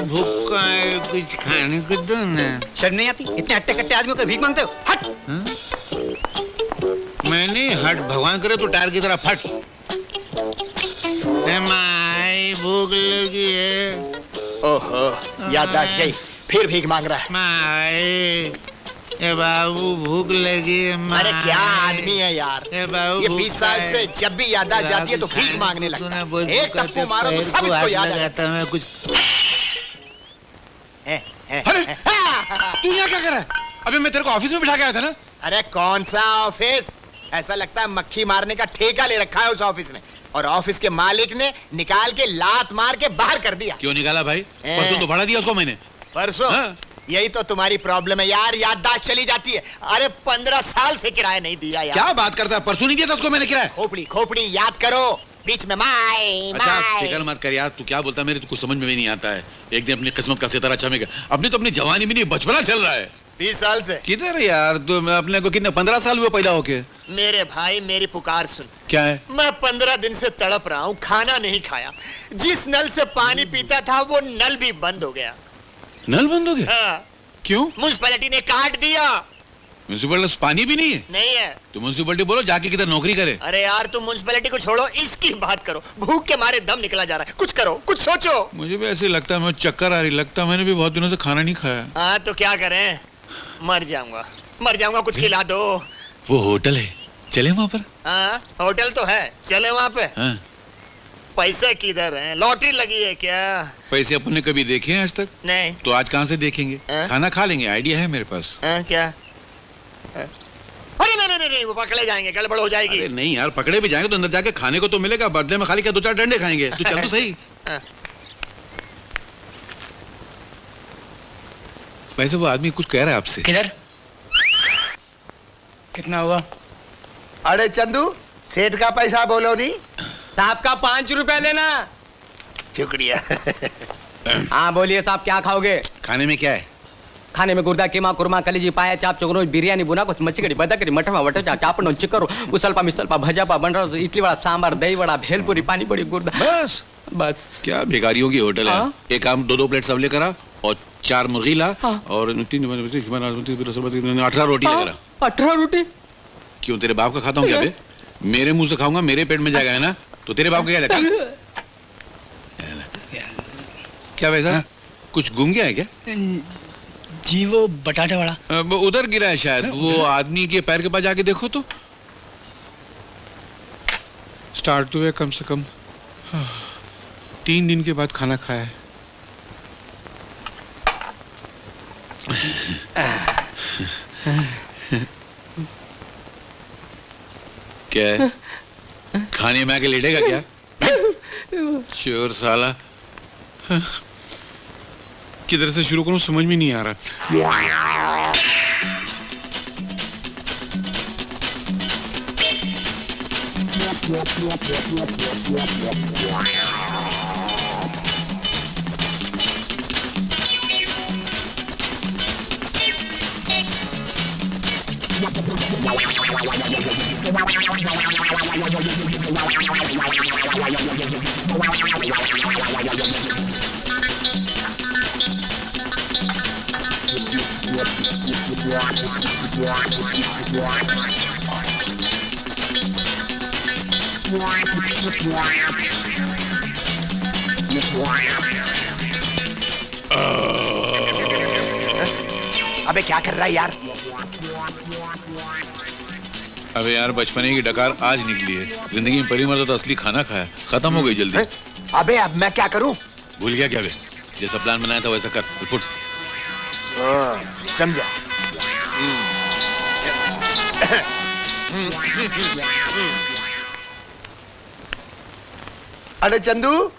भूखा है, कुछ खाने को दो ना। शर्म नहीं आती? इतने हट्टे कट्टे आदमी को भीख मांगते हो? हट। मैं नहीं हट, भगवान करे तो टायर की तरह फट। माई भूख लगी है। ओहो, याददाश्त गई, फिर भीख मांग रहा है। माई, ए बाबू भूख लगी है। अरे क्या आदमी है यार, ये 20 साल से जब भी याददाश्त जाती है तो भीख मांगने लगता है। एक टप्पू मारो तो सब इसको याद आ जाता है। कुछ अरे तू यहाँ क्या कर रहा है? अबे मैं तेरे को ऑफिस में बिठा के आया था ना। अरे कौन सा ऑफिस? ऐसा लगता है मक्खी मारने का ठेका ले रखा है उस ऑफिस में, और ऑफिस के मालिक ने निकाल के लात मार के बाहर कर दिया। क्यों निकाला भाई? परसों तो भाड़ा दिया उसको मैंने। परसों? यही तो तुम्हारी प्रॉब्लम है यार, याददाश्त चली जाती है। अरे 15 साल से किराया नहीं दिया यार। क्या बात करता है? परसों नहीं दिया था उसको मैंने किराया। खोपड़ी खोपड़ी याद करो, बीच में माई। अच्छा फिक्र मत कर यार, तू क्या बोलता है मेरे तो कुछ समझ में भी नहीं आता है। एक दिन अपनी किस्मत का सितारा चमेगा। अपनी तो अपनी जवानी में नहीं, बचपना चल रहा है। 20 साल से किधर है यार? तो अपने को कितने 15 साल हुए पैदा होके। मेरे भाई मेरी पुकार सुन। क्या है? मैं 15 दिन से तड़प रहा हूँ, खाना नहीं खाया। जिस नल से पानी पीता था वो नल भी बंद हो गया। नल बंद हो गया? हाँ। क्यों? म्युनिसिपैलिटी ने काट दिया। म्युनिसिपलिटी पानी भी नहीं है? नहीं है। तो म्युनिसिपलिटी बोलो जाके किधर नौकरी करे। अरे यार तुम म्युनिसिपैलिटी को छोड़ो, इसकी बात करो। भूख के मारे दम निकला जा रहा है, कुछ करो, कुछ सोचो। मुझे भी ऐसे लगता है, मैं चक्कर आ रही लगता है। मैंने भी बहुत दिनों से खाना नहीं खाया। हाँ तो क्या करें, मर जाऊंगा, मर जाऊंगा, कुछ खिला दो। वो होटल है, चले वहाँ पर? हाँ होटल तो है, चले वहाँ पे। हाँ। पैसे किधर हैं? लॉटरी लगी है क्या? पैसे अपन ने कभी देखे हैं आज तक? नहीं। तो आज कहाँ से देखेंगे? खाना खा लेंगे, आइडिया है मेरे पास। क्या? अरे नहीं, वो पकड़े जाएंगे, गड़बड़ हो जाएगी। अरे नहीं यार, पकड़े भी जाएंगे तो अंदर जाके खाने को तो मिलेगा। बर्थडे में खाली क्या 2-4 डंडे खाएंगे? तो चल तो सही। वैसे वो आदमी कुछ कह रहा है आपसे। किधर? कितना हुआ? अरे चंदू, सेठ का पैसा बोलो नहीं। साहब का 5 रुपए लेना। शुक्रिया। हाँ बोलिए साहब, क्या खाओगे? खाने में क्या है? खाने में गुर्दा, कीमा, कुरमा, कलेजी, पाया, चाप, चोगरो, बिरयानी, बुना कुछ, मच्छी कड़ी, बदकड़ी, मटन, वटचा, चापन, चिकरो, उसलपा, मिसलपा, भजापा, बंडरा, इडली वड़ा, सांबर, दही वड़ा, भेलपुरी, पानी पूरी, गुर्दा। बस बस। क्या भिखारियों की होटल है। एक काम 2-2 प्लेट सब लेकर आ, और 4 मुर्गी ला, और 18 रोटी लेकर आ। 18 रोटी? क्यों, तेरे बाप का खाता हूँ क्या बे? मेरे मुंह से खाऊंगा, मेरे पेट में जाएगा, है ना? तो तेरे बाप का क्या लगता? क्या वैसा कुछ गुम गया है क्या? जी वो बटाटे वाला उधर गिरा है शायद। वो आदमी के पैर के पास जाके देखो तो। स्टार्ट हुए कम से कम 3 दिन के बाद खाना खाया है। क्या है? खाने में आके लेटेगा क्या? चोर साला। किधर से शुरू करूं समझ में नहीं आ रहा। अबे क्या कर रहा है यार? अबे यार बचपने की डकार आज निकली है। जिंदगी में पहली मर्तबा तो असली खाना खाया, खत्म हो गई जल्दी। अबे अब मैं क्या करूं? भूल गया क्या बे? जैसा प्लान बनाया था वैसा कर, फुट। समझा। अरे चंदू,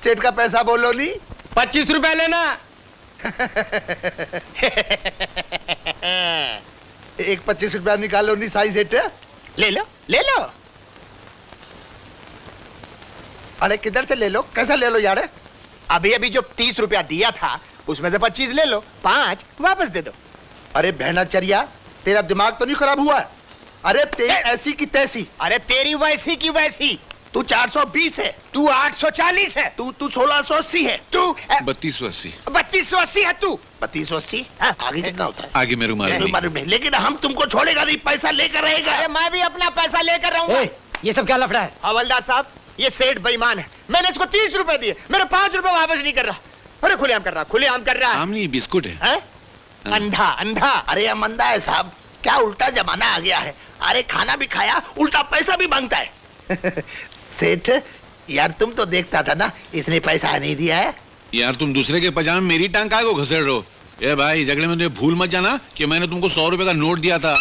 सेठ का पैसा बोलो नहीं। 25 रुपए लेना। एक 25 रुपया निकालो नहीं साई सेठ। ले लो, ले लो। अरे किधर से ले लो? कैसा ले लो यार? अभी अभी जो 30 रुपया दिया था उसमें से 25 ले लो, 5 वापस दे दो। अरे बहनाचर्या, तेरा दिमाग तो नहीं खराब हुआ? अरे तेरी ऐसी की तैसी। अरे तेरी वैसी की वैसी। तू 420 है, तू 840 है, तू 1680 है, तू 3280। 3280 है तू। 3280। आगे कितना होता है? आगे मेरे मालूम मालूम नहीं, लेकिन हम तुमको छोड़ेगा नहीं, पैसा लेकर रहेगा। अरे मैं भी अपना पैसा लेकर रहूंगा। ये सब क्या लफड़ा है? हवलदार साहब, ये सेठ बेईमान है। मैंने इसको 30 रुपए दिए, मेरे 5 रुपए वापस नहीं कर रहा। अरे खुलेआम कर रहा, खुलेआम कर रहा है। आम नहीं, बिस्कुट है। हैं? अंधा अंधा। अरे हम अंधा है साहब, क्या उल्टा जमाना आ गया है। अरे खाना भी खाया, उल्टा पैसा भी मांगता है। सेठ यार, तुम तो देखता था ना, इसने पैसा नहीं दिया है। यार तुम दूसरे के पजामे में मेरी टांग काहे को घसेड़ रहे हो? ए भाई, झगड़े में तुम्हें भूल मत जाना कि मैंने तुमको 100 रुपए का नोट दिया था।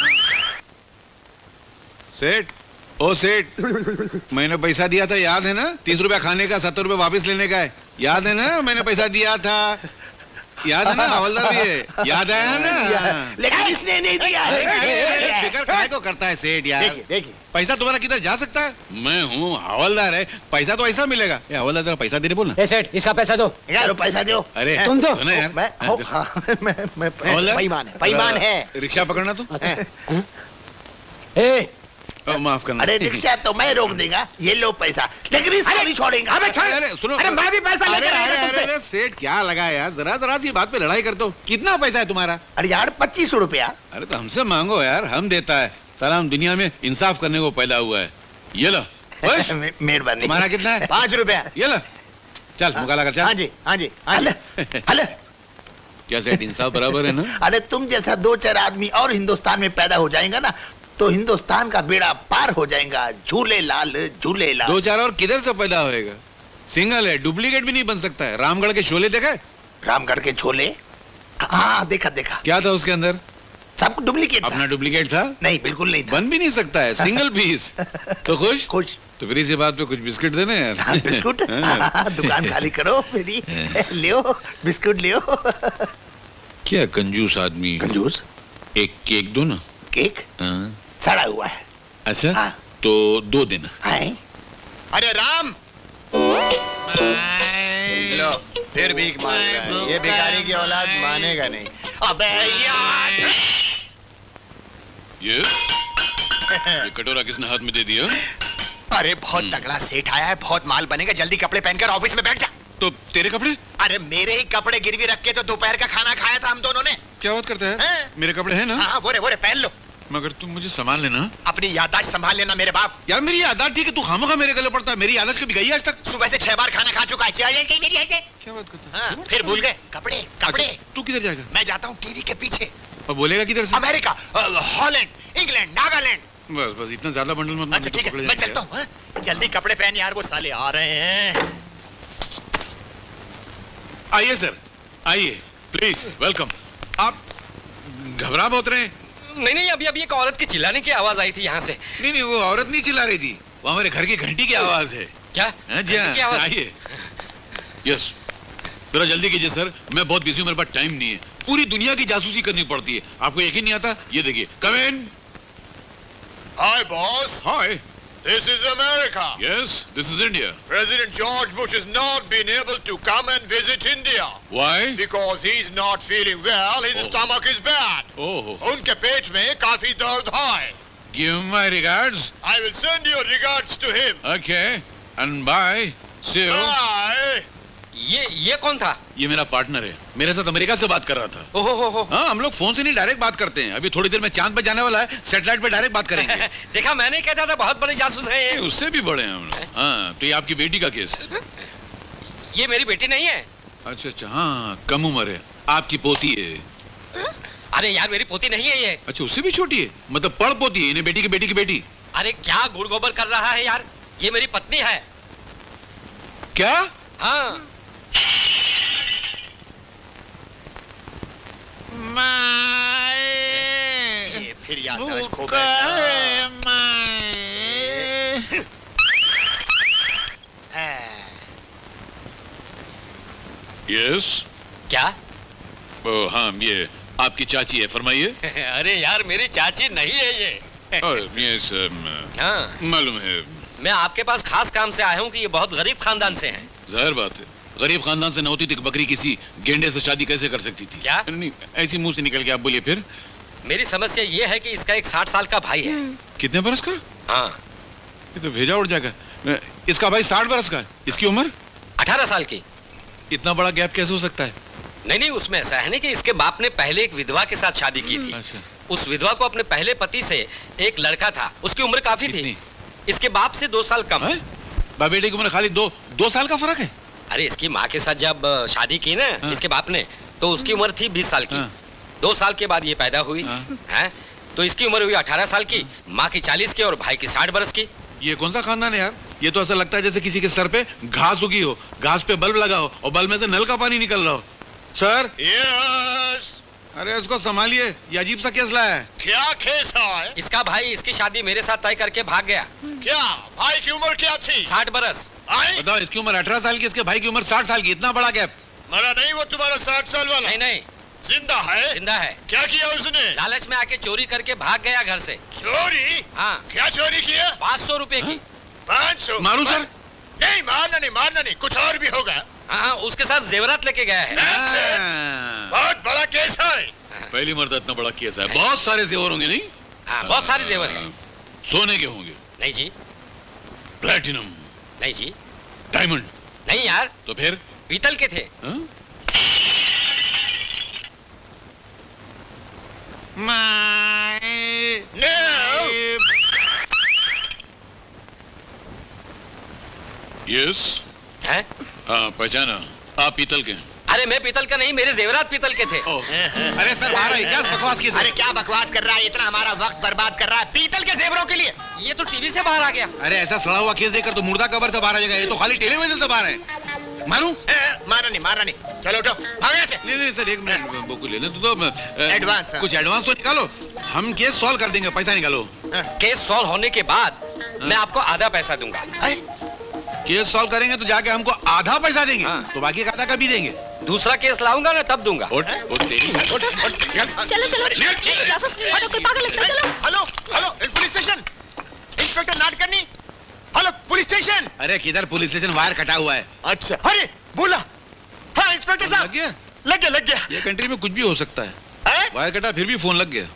सेठ, ओ सेठ, मैंने पैसा दिया था, याद है ना? 30 रुपया खाने का, 70 रुपए वापस लेने का है, याद है ना? मैंने पैसा दिया था, याद है ना? हवलदार भी है, याद आया ना? लेकिन इसने नहीं दिया है। फिक्र काहे को करता है सेठ यार? देखिए देखिए, पैसा तुम्हारा किधर जा सकता है? मैं हूँ हवलदार है, पैसा तो ऐसा मिलेगा। ए हवलदार, जरा पैसा दे दे, बोल ना। ए सेठ, इसका पैसा दो। यार पैसा दो। अरे तुम दो। ना यार। मैं हवलदार, बेईमान है, बेईमान है। रिक्शा पकड़ना तो। ए, माफ करना। अरे रिक्शा तो मैं रोक देगा, ये लो पैसा, लेकिन इसको नहीं छोड़ेंगे। अबे छोड़। अरे सुनो, अरे मैं भी पैसा अरे लेकर आया था तुमसे। अरे सेठ, क्या लगा यार, जरा जरा सी बात पे लड़ाई करते हो। कितना पैसा है तुम्हारा? अरे यार 25 रुपया। अरे तो हमसे मांगो यार, हम देता है। साला हम दुनिया में इंसाफ करने को पैदा हुआ है। ये लो। खुश? मेहरबानी। तुम्हारा कितना है? 5 रुपया। ये लो, चल मुकाला कर, चल। हाँ जी, हाँ जी, हाँ जी। अरे क्या सेठ, इंसाफ बराबर है ना? अरे तुम जैसा 2-4 आदमी और हिंदुस्तान में पैदा हो जाएगा ना, तो हिंदुस्तान का बेड़ा पार हो जाएगा। झूले लाल, झूले लाल। 2-4 और किधर से पैदा होएगा? सिंगल है, डुप्लीकेट भी नहीं बन सकता है। रामगढ़ के शोले देखा है? रामगढ़ के छोले, हाँ देखा देखा। क्या था उसके अंदर? सब डुप्लीकेट अपना था। डुप्लीकेट था? नहीं, बिल्कुल नहीं था। बन भी नहीं सकता है, सिंगल पीस। तो खुश? खुश। तो फिर इसी बात पे कुछ बिस्किट देना यार। हाँ, बिस्कुट। हाँ। दुकान खाली करो मेरी, लियो बिस्कुट लियो। क्या कंजूस आदमी। कंजूस। एक केक दो ना। केक हाँ। सड़ा हुआ है। अच्छा, हाँ। तो 2 देना। हैं? अरे राम, लो फिर भीख मांग रहा है। ये भिखारी की औलाद मानेगा नहीं। अबे यार, ये कटोरा किसने हाथ में दे दिया? अरे बहुत तगड़ा सेठ आया है, बहुत माल बनेगा। जल्दी कपड़े पहनकर ऑफिस में बैठ जा। तो तेरे कपड़े? अरे मेरे ही कपड़े गिरवी रख के तो दोपहर का खाना खाया था हम दोनों ने। क्या बात करता है? हैं? मेरे कपड़े हैं ना? हाँ, वो रे पहन लो। मगर तुम मुझे संभाल लेना। अपनी याददाश्त संभाल लेना मेरे बाप। यार मेरी याददाश्त ठीक है, तू खामोखा मेरे गले पड़ता है। मेरी याददाश्त कभी गई आज तक? सुबह से 6 बार खाना खा चुका है। क्या बात करता है? हाँ, फिर भूल गए कपड़े कपड़े। अच्छा, तू किधर जाएगा? मैं जाता हूँ टीवी के पीछे। और बोलेगा किधर से? America, Holland, England, Nagaland. बस बस, इतना ज्यादा बंडल मत। अच्छा ठीक है, मैं चलता हूँ। हाँ? जल्दी कपड़े पहन यार, वो साले आ रहे हैं। आइए सर, आइए, प्लीज वेलकम। आप घबरा बहुत रहे हैं? नहीं, अभी एक औरत की चिल्लाने की आवाज आई थी यहाँ से। नहीं, वो औरत नहीं चिल्ला रही थी, वो हमारे घर की घंटी की आवाज है। क्या? हाँ जी, घंटी की आवाज? आइए। यस, जरा जल्दी कीजिए सर, मैं बहुत बिजी हूँ, मेरे पास टाइम नहीं है। पूरी दुनिया की जासूसी करनी पड़ती है, आपको यकीन नहीं आता? ये देखिए, कम इन। Hi boss, hi. this is America. Yes, this is India. President George Bush has not been able to come and visit India why? because he's not feeling well. His stomach is bad. Oh, उनके पेट में काफी दर्द है। Give my regards. I will send your regards to him. Okay, and bye, see you. Bye. ये कौन था? ये मेरा पार्टनर है, मेरे साथ अमेरिका से बात कर रहा था। ओहो, हाँ, हम लोग फोन से नहीं, डायरेक्ट बात करते हैं। अभी थोड़ी देर में चांद पे जाने वाला है, सैटेलाइट पे डायरेक्ट बात करेंगे। देखा, मैंने कहता था बहुत बड़े जासूस हैं ये। उससे भी बड़े हैं हम लोग। हाँ, तो ये आपकी बेटी का केस है? ये मेरी बेटी नहीं है। अच्छा अच्छा, हाँ, कम उम्र है, आपकी पोती है। अरे यार, मेरी पोती नहीं है ये। अच्छा, उससे भी छोटी है, मतलब पड़ पोती है, इन्हें बेटी की बेटी की बेटी। अरे क्या गुड़ गोबर कर रहा है यार, ये मेरी पत्नी है। क्या? हाँ, ये फिर याददाश्त खो बैठा। यस। क्या? हाँ, ये आपकी चाची है, फरमाइए। अरे यार, मेरी चाची नहीं है ये। यस, हाँ, मालूम है। मैं आपके पास खास काम से आया हूँ कि ये बहुत गरीब खानदान से हैं। जाहिर बात है, गरीब खानदान से न होती तो बकरी किसी गेंडे से शादी कैसे कर सकती थी? क्या? नहीं, ऐसी मुंह से निकल के आप बोलिए फिर। मेरी समस्या ये है कि इसका एक 60 साल का भाई है। कितने बरस का? हाँ, ये तो भेजा उड़ जाएगा। इसका भाई 60 बरस का है, इसकी उम्र 18 साल की। इतना बड़ा गैप कैसे हो सकता है? नहीं, उसमें ऐसा है ना कि इसके बाप ने पहले एक विधवा के साथ शादी की थी। अच्छा। उस विधवा को अपने पहले पति से एक लड़का था, उसकी उम्र काफी थी। कितनी? इसके बाप से 2 साल कम। बाप बेटे की उम्र खाली दो साल का फर्क है। अरे इसकी माँ के साथ जब शादी की ना इसके बाप ने, तो उसकी उम्र थी 20 साल की। 2 साल के बाद ये पैदा हुई है, तो इसकी उम्र हुई 18 साल की, माँ की 40 की और भाई की 60 बरस की। ये कौन सा खानदान है यार? ये तो ऐसा लगता है जैसे किसी के सर पे घास उगी हो, घास पे बल्ब लगा हो और बल्ब में से नल का पानी निकल रहा हो। सर। यस। अरे इसको संभालिए, ये अजीब सा केस लाया है। क्या केस है? इसका भाई इसकी शादी मेरे साथ तय करके भाग गया। क्या भाई की उम्र क्या थी? 60 बरस। बताओ, इसकी उम्र 18 साल की, इसके भाई की उम्र 60 साल की, इतना बड़ा गैप। मरा नहीं वो तुम्हारा 60 साल वाला? नहीं, जिंदा है? जिंदा है। क्या किया उसने? लालच में आके चोरी करके भाग गया घर से। चोरी? हाँ। क्या चोरी किया? 500 रुपए की। 500? मारू सर? नहीं, मारना नहीं, कुछ और भी होगा। हाँ, उसके साथ जेवरात लेके गया है। बहुत बड़ा केस है। पहली मर्द इतना बड़ा केस है, बहुत सारे जेवर होंगे नहीं? हाँ, बहुत सारे जेवर हैं। सोने के होंगे? नहीं जी। प्लैटिनम? नहीं जी। डायमंड? नहीं यार। तो फिर? पीतल के थे। यस। हैं? हाँ, पहचाना। आप पीतल के? अरे मैं पीतल का नहीं, मेरे जेवरात पीतल के थे। अरे सर बाहर क्या बकवास की? अरे क्या बकवास कर रहा है, इतना हमारा वक्त बर्बाद कर रहा है पीतल के जेवरों के लिए। ये तो टीवी से बाहर आ गया। अरे ऐसा सड़ा हुआ केस देखकर तो मुर्दा कबर से बाहर आ जाएगा, ये तो खाली टेलीविजन से बाहर है। मारूं? मारना नहीं, चलो उठो, भागो यहाँ से। नहीं सर, एक मिनट बुक ले लें तो एडवांस। कुछ एडवांस तो निकालो, हम केस सॉल्व कर देंगे, पैसा निकालो। केस सॉल्व होने के बाद मैं आपको आधा पैसा दूंगा। केस सॉल्व करेंगे तो जाके हमको आधा पैसा देंगे, तो बाकी का आधा कभी देंगे? दूसरा केस लाऊंगा ना तब दूंगा। चलो जासूस कोई पागल लगता है, चलो। Hello police station, inspector Natkarni. Hello police station. अरे किधर पुलिस स्टेशन? वायर कटा हुआ है। अच्छा, अरे बोला। हाँ इंस्पेक्टर साहब। लग गया। लग गया। ये कंट्री में कुछ भी हो सकता है। वायर कटा फिर भी फोन लग गया।